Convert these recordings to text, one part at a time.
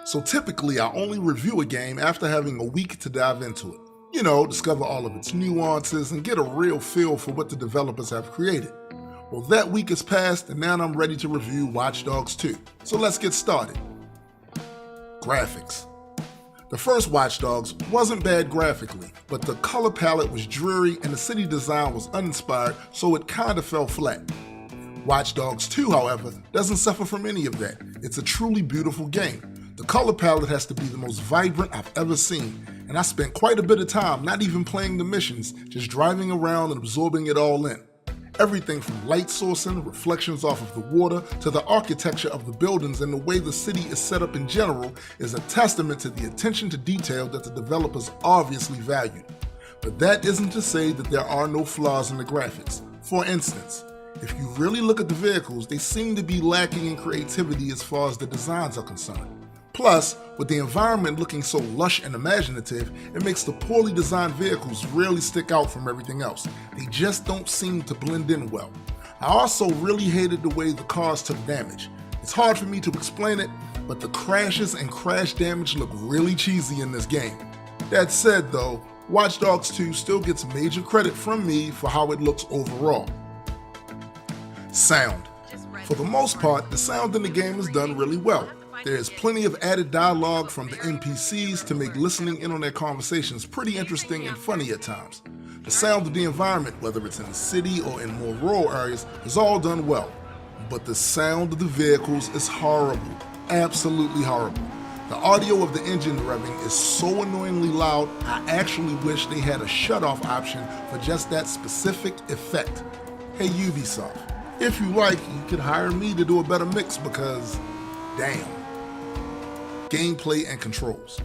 So typically I only review a game after having a week to dive into it. Discover all of its nuances and get a real feel for what the developers have created. Well, that week has passed and now I'm ready to review Watch Dogs 2. So let's get started. Graphics. The first Watch Dogs wasn't bad graphically, but the color palette was dreary and the city design was uninspired, so it kinda fell flat. Watch Dogs 2, however, doesn't suffer from any of that. It's a truly beautiful game. The color palette has to be the most vibrant I've ever seen, and I spent quite a bit of time not even playing the missions, just driving around and absorbing it all in. Everything from light sourcing, reflections off of the water, to the architecture of the buildings and the way the city is set up in general is a testament to the attention to detail that the developers obviously valued. But that isn't to say that there are no flaws in the graphics. For instance, if you really look at the vehicles, they seem to be lacking in creativity as far as the designs are concerned. Plus, with the environment looking so lush and imaginative, it makes the poorly designed vehicles really stick out from everything else. They just don't seem to blend in well. I also really hated the way the cars took damage. It's hard for me to explain it, but the crashes and crash damage look really cheesy in this game. That said though, Watch Dogs 2 still gets major credit from me for how it looks overall. Sound. For the most part, the sound in the game is done really well. There is plenty of added dialogue from the NPCs to make listening in on their conversations pretty interesting and funny at times. The sound of the environment, whether it's in the city or in more rural areas, is all done well. But the sound of the vehicles is horrible. Absolutely horrible. The audio of the engine revving is so annoyingly loud, I actually wish they had a shut-off option for just that specific effect. Hey Ubisoft, if you like, you could hire me to do a better mix because, damn. Gameplay and controls.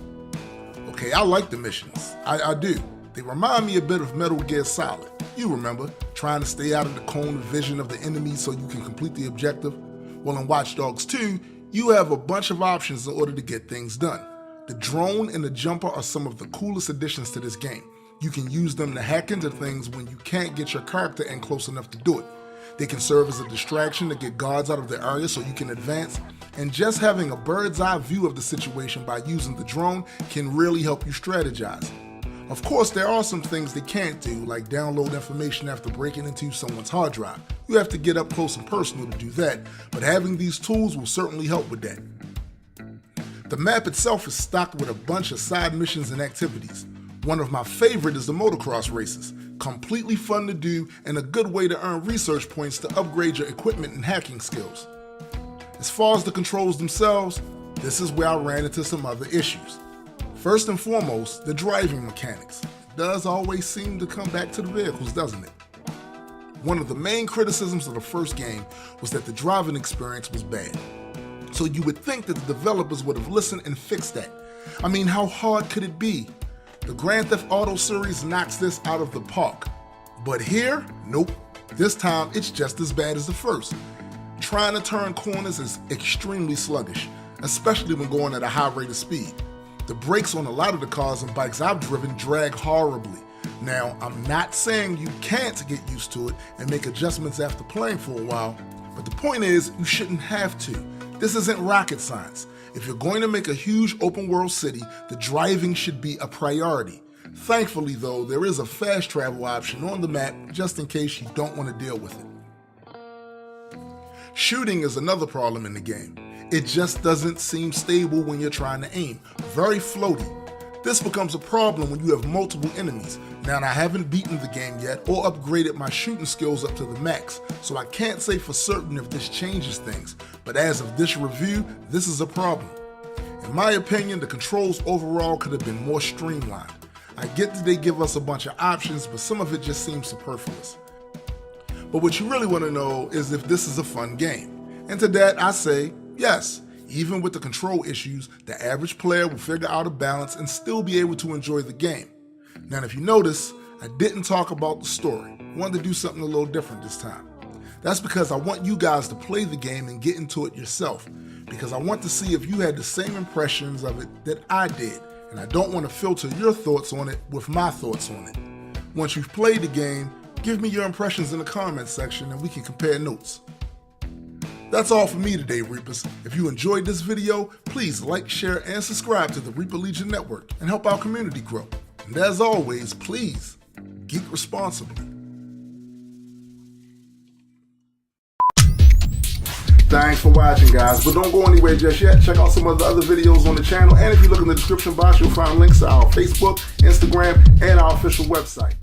Okay, I like the missions. I do. They remind me a bit of Metal Gear Solid. You remember, trying to stay out of the cone of vision of the enemy so you can complete the objective? Well, in Watch Dogs 2, you have a bunch of options in order to get things done. The drone and the jumper are some of the coolest additions to this game. You can use them to hack into things when you can't get your character in close enough to do it. They can serve as a distraction to get guards out of the area so you can advance, and just having a bird's eye view of the situation by using the drone can really help you strategize. Of course, there are some things they can't do, like download information after breaking into someone's hard drive. You have to get up close and personal to do that, but having these tools will certainly help with that. The map itself is stocked with a bunch of side missions and activities. One of my favorite is the motocross races. Completely fun to do and a good way to earn research points to upgrade your equipment and hacking skills. As far as the controls themselves, this is where I ran into some other issues. First and foremost, the driving mechanics. It does always seem to come back to the vehicles, doesn't it? One of the main criticisms of the first game was that the driving experience was bad. So you would think that the developers would have listened and fixed that. I mean, how hard could it be? The Grand Theft Auto series knocks this out of the park. But here, nope. This time, it's just as bad as the first. Trying to turn corners is extremely sluggish, especially when going at a high rate of speed. The brakes on a lot of the cars and bikes I've driven drag horribly. Now, I'm not saying you can't get used to it and make adjustments after playing for a while, but the point is, you shouldn't have to. This isn't rocket science. If you're going to make a huge open world city, the driving should be a priority. Thankfully though, there is a fast travel option on the map just in case you don't want to deal with it. Shooting is another problem in the game. It just doesn't seem stable when you're trying to aim. Very floaty. This becomes a problem when you have multiple enemies. Now, I haven't beaten the game yet or upgraded my shooting skills up to the max, so I can't say for certain if this changes things, but as of this review, this is a problem. In my opinion, the controls overall could have been more streamlined. I get that they give us a bunch of options, but some of it just seems superfluous. But what you really want to know is if this is a fun game. And to that I say, yes. Even with the control issues, the average player will figure out a balance and still be able to enjoy the game. Now, if you notice, I didn't talk about the story. I wanted to do something a little different this time. That's because I want you guys to play the game and get into it yourself, because I want to see if you had the same impressions of it that I did, and I don't want to filter your thoughts on it with my thoughts on it. Once you've played the game, give me your impressions in the comments section and we can compare notes. That's all for me today, Reapers. If you enjoyed this video, please like, share, and subscribe to the Reaper Legion Network and help our community grow. And as always, please, geek responsibly. Thanks for watching, guys, but don't go anywhere just yet. Check out some of the other videos on the channel, and if you look in the description box, you'll find links to our Facebook, Instagram, and our official website.